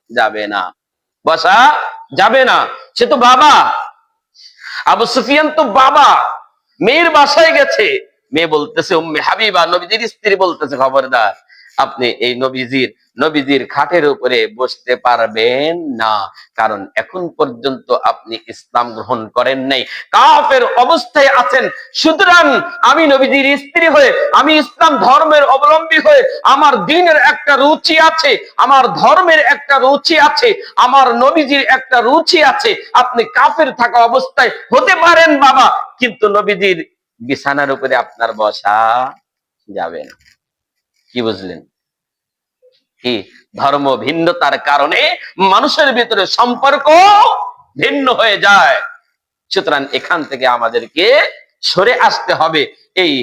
যাবে না, বসা যাবে না। সে তো বাবা, আবু সুফিয়ান তো বাবা, মেয়ের বাসায় গেছে, মেয়ে বলতেছে, উম্মে হাবিবা নবীজির স্ত্রী বলতেছে, খবরদার, আপনি এই নবীজির খাটের উপরে বসতে পারবেন না, কারণ এখন পর্যন্ত আপনি ইসলাম গ্রহণ করেন নাই, কাফের অবস্থায় আছেন। সুতরাং আমি নবীজির স্ত্রী হয়ে, আমি ইসলাম ধর্মের অবলম্বী হয়ে, আমার দ্বীনের একটা রুচি আছে, আমার ধর্মের একটা রুচি আছে, আমার নবীজির একটা রুচি আছে। আপনি কাফের থাকা অবস্থায় হতে পারেন বাবা, কিন্তু নবীজির বিছানার উপরে আপনার বসা যাবে না। কি বুঝলেন? কি ধর্ম ভিন্নতার কারণে মানুষের ভিতরে সম্পর্ক ভিন্ন হয়ে যায়। সুতরাং এখান থেকে আমাদেরকে সরে আসতে হবে। এই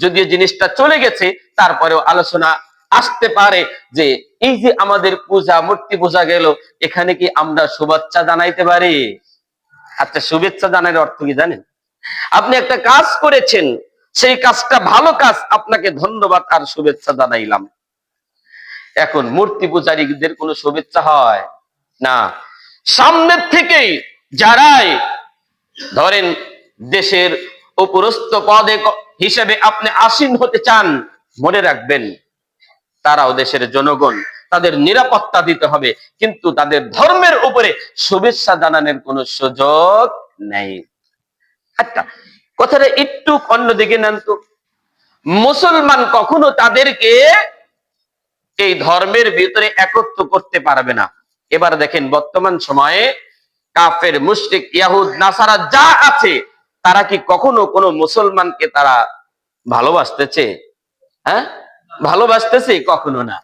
যদিও জিনিসটা চলে গেছে, তারপরেও আলোচনা আসতে পারে যে এই যে আমাদের পূজা, মূর্তি পূজা গেল, এখানে কি আমরা শুভেচ্ছা জানাইতে পারি? আচ্ছা, শুভেচ্ছা জানার অর্থ কি জানেন? আপনি একটা কাজ করেছেন, সেই কাজটা ভালো কাজ, আপনাকে ধন্যবাদ আর শুভেচ্ছা জানাইলাম। এখন মূর্তি পূজারীদের কোনো শুভেচ্ছা হয় না। সামনের থেকেই যারাই ধরেন দেশের উপরস্থ পদে হিসেবে আপনি আসীন হতে চান, মনে রাখবেন তারাও দেশের জনগণ, তাদের নিরাপত্তা দিতে হবে, কিন্তু তাদের ধর্মের উপরে শুভেচ্ছা জানানোর কোনো সুযোগ নেই। আচ্ছা, কথাটা একটু অন্যদিকে নেন তো। মুসলমান কখনো তাদেরকে এই ধর্মের ভিতরে একত্র করতে পারবে না। এবার দেখেন বর্তমান সময়ে কাফের, মুশরিক, ইয়াহুদ, নাসারা যা আছে, তারা কি কখনো কোনো মুসলমানকে তারা ভালোবাসতেছে? হ্যাঁ, ভালোবাসতেছে? কখনো না।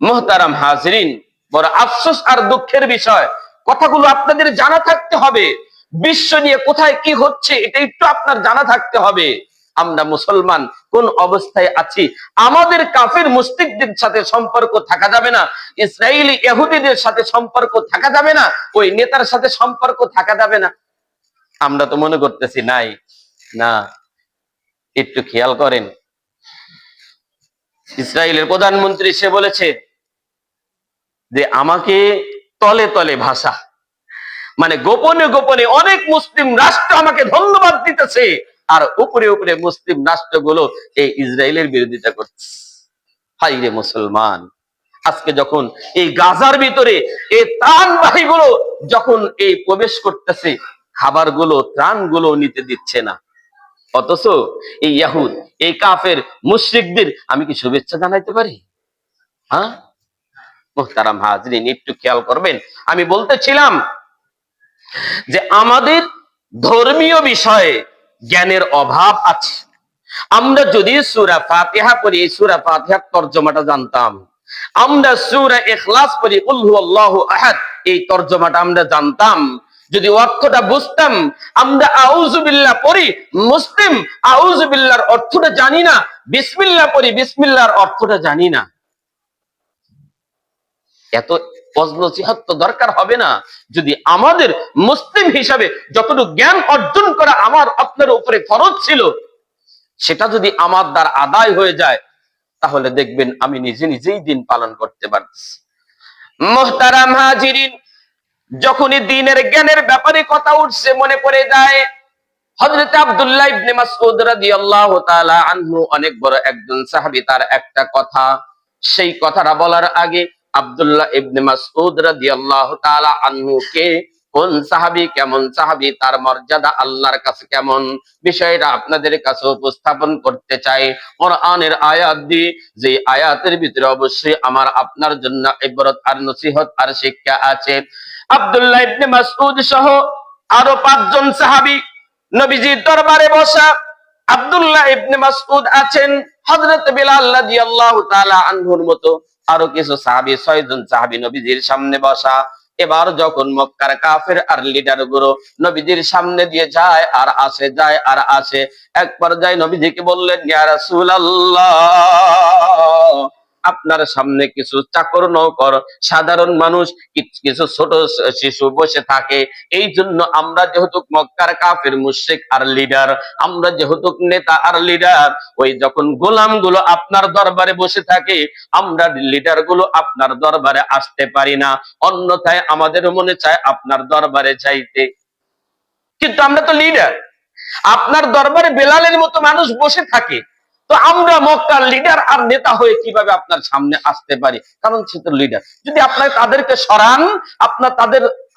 মুহতারাম হাজরিন, বড় আফসোস আর দুঃখের বিষয়, কথাগুলো আপনাদের জানা থাকতে হবে। বিশ্ব নিয়ে কোথায় কি হচ্ছে এটা একটু আপনার জানা থাকতে হবে। আমরা মুসলমান কোন অবস্থায় আছি, আমাদের কাফির মুশরিকদের সাথে সম্পর্ক থাকা যাবে না, ইসরায়েলি ইহুদিদের সাথে সম্পর্ক থাকা যাবে না, ওই নেতার সাথে সম্পর্ক থাকা যাবে না। আমরা তো মনে করতেছি নাই না। একটু খেয়াল করেন, ইসরায়েলের প্রধানমন্ত্রী সে বলেছে যে আমাকে তলে তলে ভাষা, মানে গোপনে গোপনে অনেক মুসলিম রাষ্ট্র আমাকে ধন্যবাদ দিতেছে, আর উপরে উপরে মুসলিম রাষ্ট্রগুলো এই ইসরায়েলের বিরোধিতা করছে। হাই রে মুসলমান, আজকে যখন এই গাজার ভিতরে এই ত্রাণবাহীগুলো যখন এই প্রবেশ করতেছে, খাবারগুলো ত্রাণগুলো নিতে দিচ্ছে না, অথচ এই ইয়াহুদ, এই কাফের মুশরিকদের আমি কি শুভেচ্ছা জানাইতে পারি? হ্যাঁ মুহতারাম হাজরিন, একটু খেয়াল করবেন। আমি বলতেছিলাম যে আমাদের ধর্মীয় বিষয়ে জ্ঞানের অভাব আছে। আমরা যদি সূরা ফাতিহা পড়ি, সূরা ফাতিহার তরজমাটা জানতাম, আমরা সূরা ইখলাস পড়ি কুল হুয়াল্লাহু আহাদ, এই তরজমাটা আমরা জানতাম, যদি অর্থটা বুঝতাম, আমরা আউযু বিল্লাহ পড়ি, মুসলিম আউযু বিল্লাহর অর্থটা জানি না, বিসমিল্লাহ পড়ি, বিসমিল্লাহর অর্থটা জানি না, এত নসিহত তো দরকার হবে না। যদি আমাদের মুসলিম হিসাবে যতটুকু জ্ঞান অর্জন করা আমার আপনার উপরে ফরজ ছিল, সেটা যদি আমার দ্বারা আদায় হয়ে যায়, তাহলে দেখবেন আমি নিজে নিজেই দিন পালন করতে পারছি। মুহতারাম হাজিরিন, যখনই দ্বীনের জ্ঞানের ব্যাপারে কথা উঠছে, মনে পড়ে যায় হযরত আব্দুল্লাহ ইবনে মাসউদ রাদিয়াল্লাহু তাআলা আনহু, অনেক বড় একজন সাহাবী, তার একটা কথা, সেই কথাটা বলার আগে আব্দুল্লাহ ইবনে মাসউদ রাদিয়াল্লাহু তাআলা আনহু কে, কোন সাহাবী, কেমন সাহাবী, তার মর্যাদা আল্লাহর কাছে কেমন, বিষয়টা আপনাদের কাছে উপস্থাপন করতে চাই কোরআনের আয়াত দিয়ে, যে আয়াতের ভিতরে অবশ্যই আমার আপনার জন্য ইবরত আর নসিহত আর শিক্ষা আছে। আব্দুল্লাহ ইবনে মাসউদ সহ আরো 5 জন সাহাবী নবীজির দরবারে বসা। আব্দুল্লাহ ইবনে মাসউদ আছেন, হযরত বিলাল রাদিয়াল্লাহু তাআলা আনহুর মতো আরো কিছু সাহাবী, 6 জন সাহাবী নবীজির সামনে বসা। এবার যখন মক্কার কাফের আর লিডার গুলো নবীজির সামনে দিয়ে যায় আর আসে, যায় আর আসে, এক পর্যায়ে নবীজিকে বললেন, ইয়া রাসূলুল্লাহ, আপনার সামনে কিছু চাকর নৌকর সাধারণ মানুষ, কিছু ছোট শিশু বসে থাকে, এই জন্য আমরা যেহেতু মক্কার কাফের মুশরিক আর লিডার, আমরা যেহেতু নেতা আর লিডার, ওই যখন গোলাম গুলো আপনার দরবারে বসে থাকে, আমরা লিডার গুলো আপনার দরবারে আসতে পারি না, অন্যথায় আমাদের মনে চায় আপনার দরবারে যাইতে, কিন্তু আমরা তো লিডার, আপনার দরবারে বেলালের মতো মানুষ বসে থাকে, তো আমরা মক্কার লিডার আর নেতা হয়ে কিভাবে আপনার সামনে আসতে পারি? কারণ সে তো লিডার। যদি আপনার তাদেরকে সরান,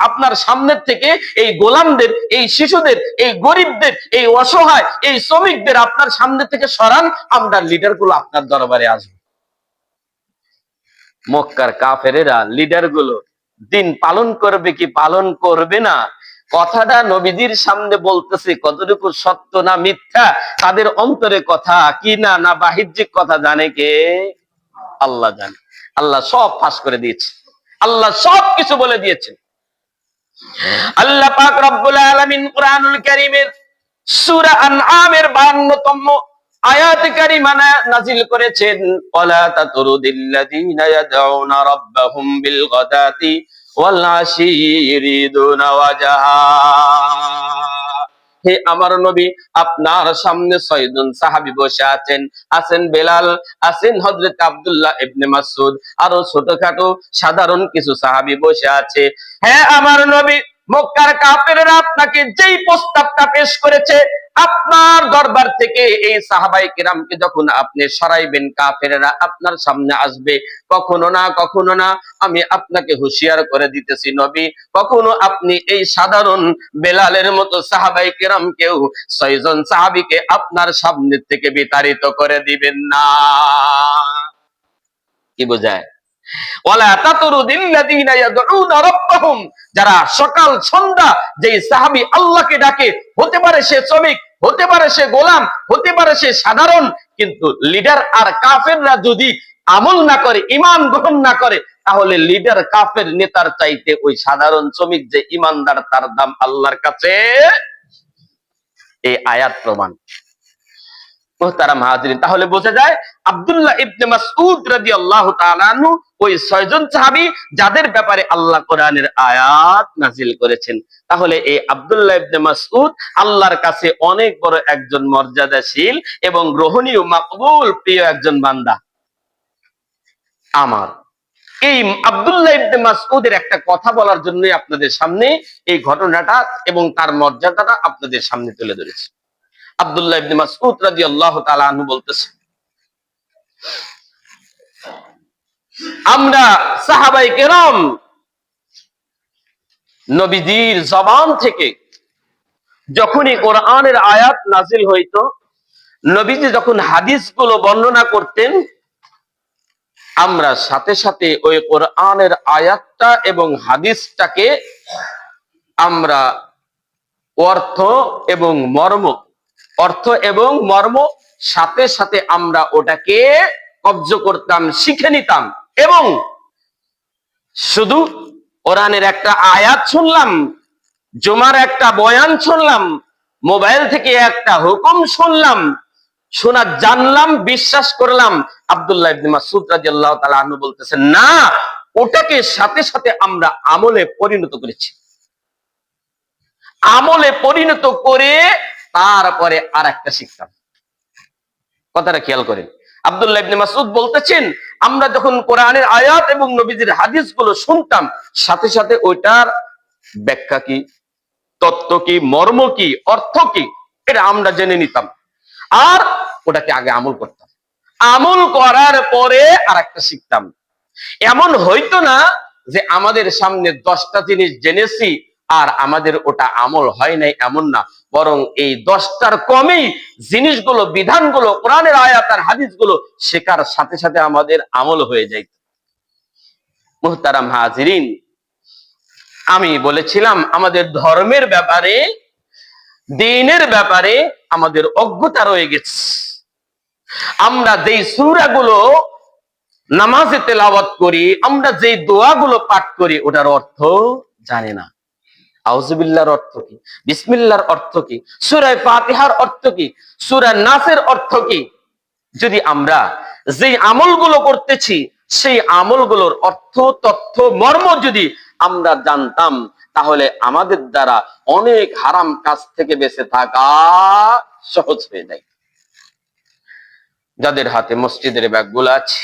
আপনার সামনের থেকে এই গোলামদের, এই শিশুদের, এই গরিবদের, এই অসহায়, এই শ্রমিকদের আপনার সামনে থেকে সরান, আমরা লিডার গুলো আপনার দরবারে আসবো। মক্কার কাফেরেরা, লিডার গুলো দিন পালন করবে কি পালন করবে না, কথাটা নবীজির সামনে বলতেছে, কতটুকু সত্য না মিথ্যা তাদের অন্তরে কথা কি না, না বাহ্যিক কথা জানে কে? আল্লাহ জানে। আল্লাহ সব ফাঁস করে দিয়েছে, আল্লাহ সব কিছু বলে দিয়েছেন। আল্লাহ পাক রব্বুল আলামিন কুরআনুল কারীমের সূরা আনআমের 52তম আয়াত কারিমা নাযিল করেছেন, ওয়ালা তাতরুদিল্লাযীনা ইয়াদউনা রাব্বাহুম বিল গাদাতি ওয়াল আশি ইউরিদুনা ওয়াজহা। হে আমার নবী, আপনার সামনে 6 জন সাহাবী বসে আছেন বেলাল, আছেন হযরত আব্দুল্লাহ ইবনে মাসউদ, আরো ছোটখাটো সাধারণ কিছু সাহাবী বসে আছে। হ্যাঁ আমার নবী, মক্কার কাফেররা আপনাকে যেই প্রস্তাবটা পেশ করেছে, আপনার দরবার থেকে এই সাহাবায়ে কিরামকে যখন আপনি সরাইবেন, কাফেররা আপনার সামনে আসবে, কখনো না আমি আপনাকে হুঁশিয়ার করে দিতেছি নবী, কখনো আপনি এই সাধারণ বেলালের মতো সাহাবায়ে কিরামকেও 6 জন সাহাবীকে আপনার সামনে থেকে বিতাড়িত করে দিবেন না। কি বোঝায়? ওয়ালা তাতরুদিল্লাযীনা ইয়াদউনা রাব্বাহুম, যারা সকাল সন্ধ্যা যেই সাহাবী আল্লাহকে ডাকে, হতে পারে সে শ্রমিক, হতে পারে সে গোলাম, হতে পারে সে সাধারণ, কিন্তু লিডার আর কাফেররা যদি আমল না করে, ঈমান গ্রহণ না করে, তাহলে লিডার কাফের নেতার চাইতে ওই সাধারণ শ্রমিক যে ঈমানদার, তার দাম আল্লাহর কাছে। এই আয়াত প্রমাণ। মুহতারাম হাজিরিন, তাহলে বোঝা যায় আব্দুল্লাহ ইবনে মাসউদ রাদিয়াল্লাহু তাআলা আনহু ওই 6 জন সাহাবী যাদের ব্যাপারে আল্লাহ কোরআনের আয়াত নাযিল করেছেন। তাহলে এই আব্দুল্লাহ ইবনে মাসউদ আল্লাহর কাছে অনেক বড় একজন মর্যাদাশীল এবং গ্রহণীয়, মাকবুল, প্রিয় একজন বান্দা। আমার এই আব্দুল্লাহ ইবনে মাসউদের একটা কথা বলার জন্য আপনাদের সামনে এই ঘটনাটা এবং তার মর্যাদাটা আপনাদের সামনে তুলে ধরেছি। আব্দুল্লাহ ইবনে মাসউদ রাদিয়াল্লাহু তাআলা আনহু বলতেছে, আমরা সাহাবায়ে কেরাম নবীজির জবান থেকে যখনই কোরআনের আয়াত নাজিল হইতো, নবীজি যখন হাদিসগুলো বর্ণনা করতেন, আমরা সাথে সাথে ওই কোরআনের আয়াতটা এবং হাদিসটাকে আমরা অর্থ এবং মর্ম সাথে সাথে আমরা ওটাকে কব্জ করতাম, শিখে নিতাম। এবং শুধু কোরআনের একটা আয়াত শুনলাম, জুমার একটা বয়ান শুনলাম, মোবাইল থেকে একটা হুকুম শুনলাম, শোনা জানলাম, বিশ্বাস করলাম, আব্দুল্লাহ ইবনে মাসউদ রাদিয়াল্লাহু তাআলা আনহু বলতেছেন, না, ওটাকে সাথে সাথে আমরা আমলে পরিণত করেছি। আমলে পরিণত করে তারপরে আর একটা শিখতাম। কথাটা খেয়াল করেন। আব্দুল্লাহ ইবনে মাসউদ বলতেছেন, আমরা যখন কোরআনের আয়াত এবং নবীজির হাদিসগুলো শুনতাম, সাথে সাথে ওইটার ব্যাখ্যা কি, তত্ত্ব কি, মর্ম কি, অর্থ কি, এটা আমরা জেনে নিতাম। আর ওটাকে আগে আমল করতাম। আমল করার পরে আর একটা শিখতাম। এমন হইতো না যে আমাদের সামনে 10টা জিনিস জেনেছি আর আমাদের ওটা আমল হয় নাই, এমন না। বরং এই 10টার কমেই জিনিসগুলো, বিধানগুলো, কোরআনের আয়াত আর হাদিসগুলো শেখার সাথে সাথে আমাদের আমল হয়ে যায়। মুহতারাম হাজিরিন, আমি বলেছিলাম আমাদের ধর্মের ব্যাপারে, দ্বীনের ব্যাপারে আমাদের অজ্ঞতা রয়ে গেছে। আমরা যেই সূরাগুলো নামাজে তেলাওয়াত করি, আমরা যেই দোয়াগুলো পাঠ করি, ওটার অর্থ জানি না। আউযুবিল্লাহর অর্থ কি, বিসমিল্লাহর অর্থ কি, সূরা ফাতিহার অর্থ কি, সূরা নাসের অর্থ কি। যদি আমরা যেই আমলগুলো করতেছি সেই আমলগুলোর অর্থ, তথ্য, মর্ম যদি আমরা জানতাম, তাহলে আমাদের দ্বারা অনেক হারাম কাজ থেকে বেঁচে থাকা সহজ হয়ে যায়। যাদের হাতে মসজিদের ব্যাগগুলো আছে,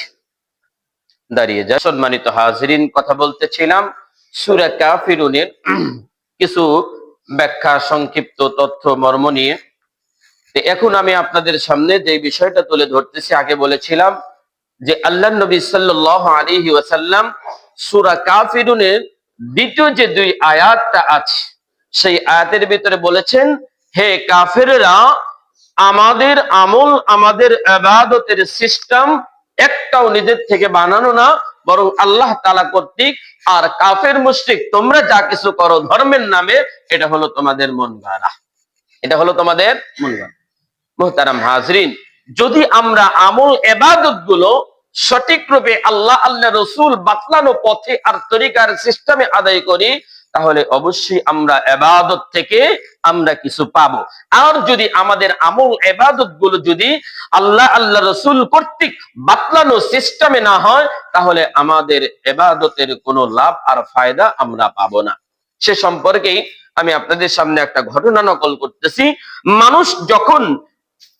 দাঁড়িয়ে যায়। সম্মানিত হাজিরিন, কথা বলতেছিলাম সূরা কাফিরুনের কিছু ব্যাখ্যা, সংক্ষিপ্ত তথ্য, মর্ম নিয়ে। এখন আমি আপনাদের সামনে যে বিষয়টা তুলে ধরতেছি, আগে বলেছিলাম যে আল্লাহর নবী সাল্লাল্লাহু আলাইহি ওয়াসাল্লাম সূরা কাফিরুনের দ্বিতীয় যে 2 আয়াতটা আছে, সেই আয়াতের ভিতরে বলেছেন, হে কাফেররা, আমাদের আমল, আমাদের ইবাদতের সিস্টেম একটাও নিজের থেকে বানানো না, বরং আল্লাহ তাআলা কর্তৃক। আর কাফের মুশরিক, তোমরা যা কিছু করো ধর্মের নামে, এটা হলো তোমাদের মন গড়া, এটা হলো তোমাদের মন গড়া। মুহতারাম হাজরিন, যদি আমরা আমল ইবাদত গুলো সঠিক রূপে আল্লাহ, আল্লাহ রসুল বাতলানো পথে আর তরিকার সিস্টেমে আদায় করি, তাহলে অবশ্যই আমরা ইবাদত থেকে আমরা কিছু পাবো। আর যদি আমাদের আমল ইবাদত গুলো যদি আল্লাহ, আল্লাহ রসুল কর্তৃক বাতলানো সিস্টেমে না হয়, তাহলে আমাদের ইবাদতের কোনো লাভ আর ফায়দা আমরা পাবো না। সে সম্পর্কেই আমি আপনাদের সামনে একটা ঘটনা নকল করতেছি। মানুষ যখন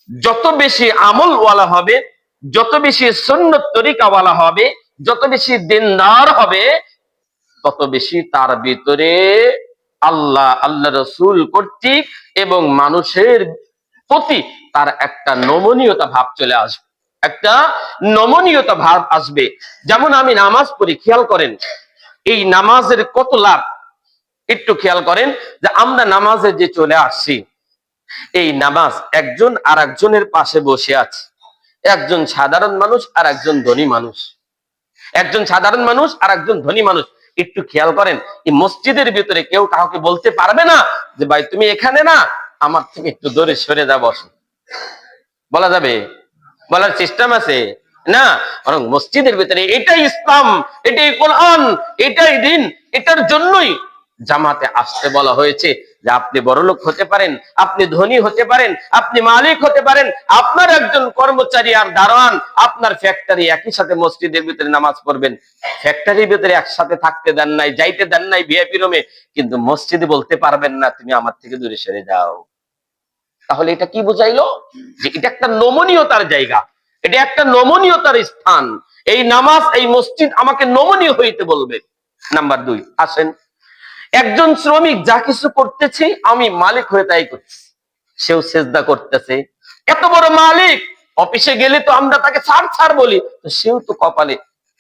যত বেশি আমলওয়ালা হবে, যত বেশি সুন্নত তরিকাওয়ালা হবে, যত বেশি দিনদার হবে, তত বেশি তার ভিতরে আল্লাহ, আল্লাহ রসুল কর্তৃক এবং মানুষের প্রতি তার একটা নমনীয়তা ভাব চলে আসবে, একটা নমনীয়তা ভাব আসবে। যেমন আমি নামাজ পড়ি, খেয়াল করেন এই নামাজের কত লাভ। একটু খেয়াল করেন যে আমরা নামাজে যে চলে আসছি, এই নামাজ একজন আর একজনের পাশে বসে আছে। একজন সাধারণ মানুষ আর একজন ধনী মানুষ, একজন সাধারণ মানুষ আর একজন ধনী মানুষ। একটু খেয়াল করেন, এই মসজিদের ভিতরে কেউ কাউকে বলতে পারবে না যে ভাই তুমি এখানে না, আমার থেকে একটু দূরে সরে যা, বসো। বলা যাবে? বলার সিস্টেম আছে না? বরং মসজিদের ভিতরে এটাই ইসলাম, এটাই কোরআন, এটাই দিন। এটার জন্যই জামাতে আসতে বলা হয়েছে যে আপনি বড়লোক হতে পারেন, আপনি ধনী হতে পারেন, আপনি মালিক হতে পারেন, আপনার একজন কর্মচারী আর দারোয়ান আপনার ফ্যাক্টরি, একই সাথে মসজিদের ভিতরে নামাজ পড়বেন। ফ্যাক্টরির ভিতরে একসাথে থাকতে দেন নাই, যাইতে দেন নাই ভিআইপি রুমে, কিন্তু মসজিদে বলতে পারবেন না তুমি আমার থেকে দূরে সরে যাও। তাহলে এটা কি বোঝাইলো? যে এটা একটা নমনীয়তার জায়গা, এটা একটা নমনীয়তার স্থান, এই নামাজ, এই মসজিদ আমাকে নমনীয় হইতে বলবে। নাম্বার 2, আসেন, একজন শ্রমিক যা কিছু করতেছে আমি মালিক হয়ে তাই করছি, সেও সেজদা করতেছে। এত বড় মালিক, অফিসে গেলে তো আমরা তাকে ছাড় ছাড় বলি, তো সেও তো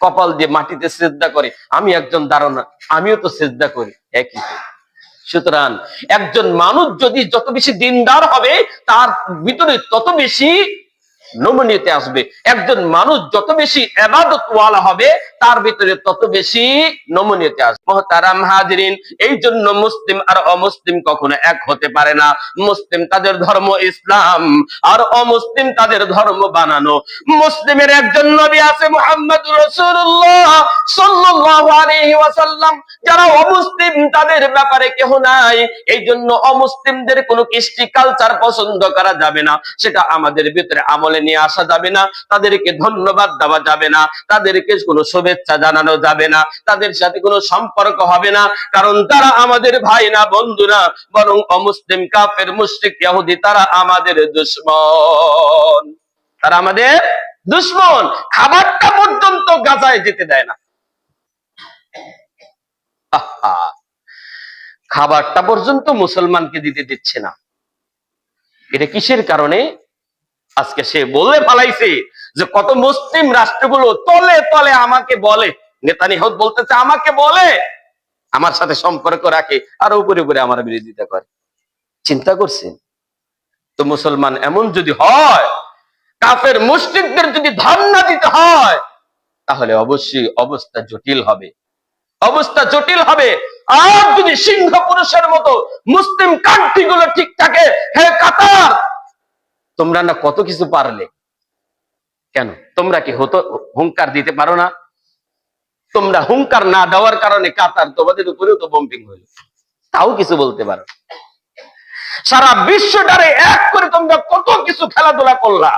কপাল দিয়ে মাটিতে সেজদা করে। আমি একজন দারোয়ান, আমিও তো সেজদা করি, একই। সুতরাং একজন মানুষ যদি যত বেশি দিনদার হবে, তার ভিতরে তত বেশি নমনীয়তা আসবে। একজন মানুষ যত বেশি ইবাদতওয়ালা হবে, তার ভিতরে তত বেশি নমনীয়তা আসবে। মুহতারাম হাজিরিন, এই জন্য মুসলিম আর অমুসলিম কখনো এক হতে পারে না। মুসলিম তাদের ধর্ম ইসলাম, আর অমুসলিম তাদের ধর্ম বানানো। মুসলিমের একজন নবী আছে মুহাম্মদুর রাসূলুল্লাহ সাল্লাল্লাহু আলাইহি ওয়াসাল্লাম। যারা অমুসলিম তাদের ব্যাপারে কেউ নাই। এই জন্য অমুসলিমদের কোনো কৃষ্টি কালচার পছন্দ করা যাবে না, সেটা আমাদের ভিতরে আমলে নিয়ে আসা যাবে না। তাদেরকে ধন্যবাদ দেওয়া যাবে না, তাদেরকে কোনো শুভেচ্ছা জানানো যাবে না, তাদের সাথে কোনো সম্পর্ক হবে না, কারণ তারা আমাদের ভাই না, বন্ধু না, বরং অমুসলিম, কাফের, মুশরিক, ইহুদি তারা আমাদের দুশমন। তারা আমাদের দুশমন। খাবারটা পর্যন্ত গাজায় যেতে দেয় না। খাবারটা পর্যন্ত মুসলমানকে দিতে দিচ্ছে না। এটা কিসের কারণে? আজকে সে বলে ফেলাইছে যে কত মুসলিম রাষ্ট্রগুলো তলে তলে আমাকে বলে, নেতানিয়াহু বলতেছে আমাকে বলে, আমার সাথে সম্পর্ক রাখে, আর উপরে উপরে আমার বিরোধিতা করে। চিন্তা করছেন? তো মুসলমান এমন যদি হয়, কাফের মুশরিকদের যদি ধর্ণা দিতে হয়, তাহলে অবশ্যই অবস্থা জটিল হবে, অবস্থা জটিল হবে। আর যদি সিংহ পুরুষের মতো মুসলিম কান্ট্রি গুলো ঠিক থাকে, হে কাতার, তোমরা না কত কিছু পারলে, কেন তোমরা কি হুঙ্কার দিতে পারো না? তোমরা হুঙ্কার না দেওয়ার কারণে কাতার তোমাদের উপরেও তো বম্পিং হইল, তাও কিছু বলতে পারো। সারা বিশ্বটারে এক করে তোমরা কত কিছু খেলাধুলা করলা,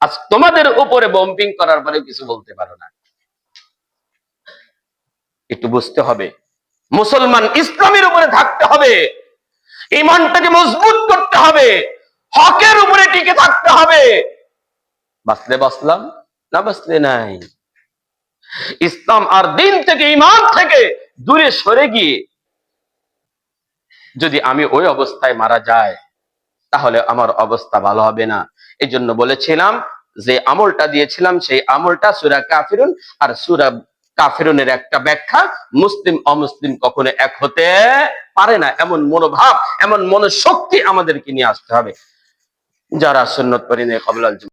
আজ তোমাদের উপরে বম্পিং করার পরেও কিছু বলতে পারো না। একটু বুঝতে হবে, মুসলমান ইসলামের উপরে থাকতে হবে, ঈমানটাকে মজবুত করতে হবে, হকের উপরে টিকে থাকতে হবে। বাঁচলে বাঁচলাম, না বাঁচলে নাই। ইসলাম আর দিন থেকে, ঈমান থেকে দূরে সরে গিয়ে যদি আমি ওই অবস্থায় মারা যাই, তাহলে আমার অবস্থা ভালো হবে না। এই জন্য বলেছিলাম, যে আমলটা দিয়েছিলাম সেই আমলটা সূরা কাফিরুন, আর সূরা কাফিরুনের একটা ব্যাখ্যা, মুসলিম অমুসলিম কখনো এক হতে পারে না, এমন মনোভাব, এমন মনোশক্তি আমাদেরকে নিয়ে আসতে হবে। যারা সুন্নত পড়েন কবুল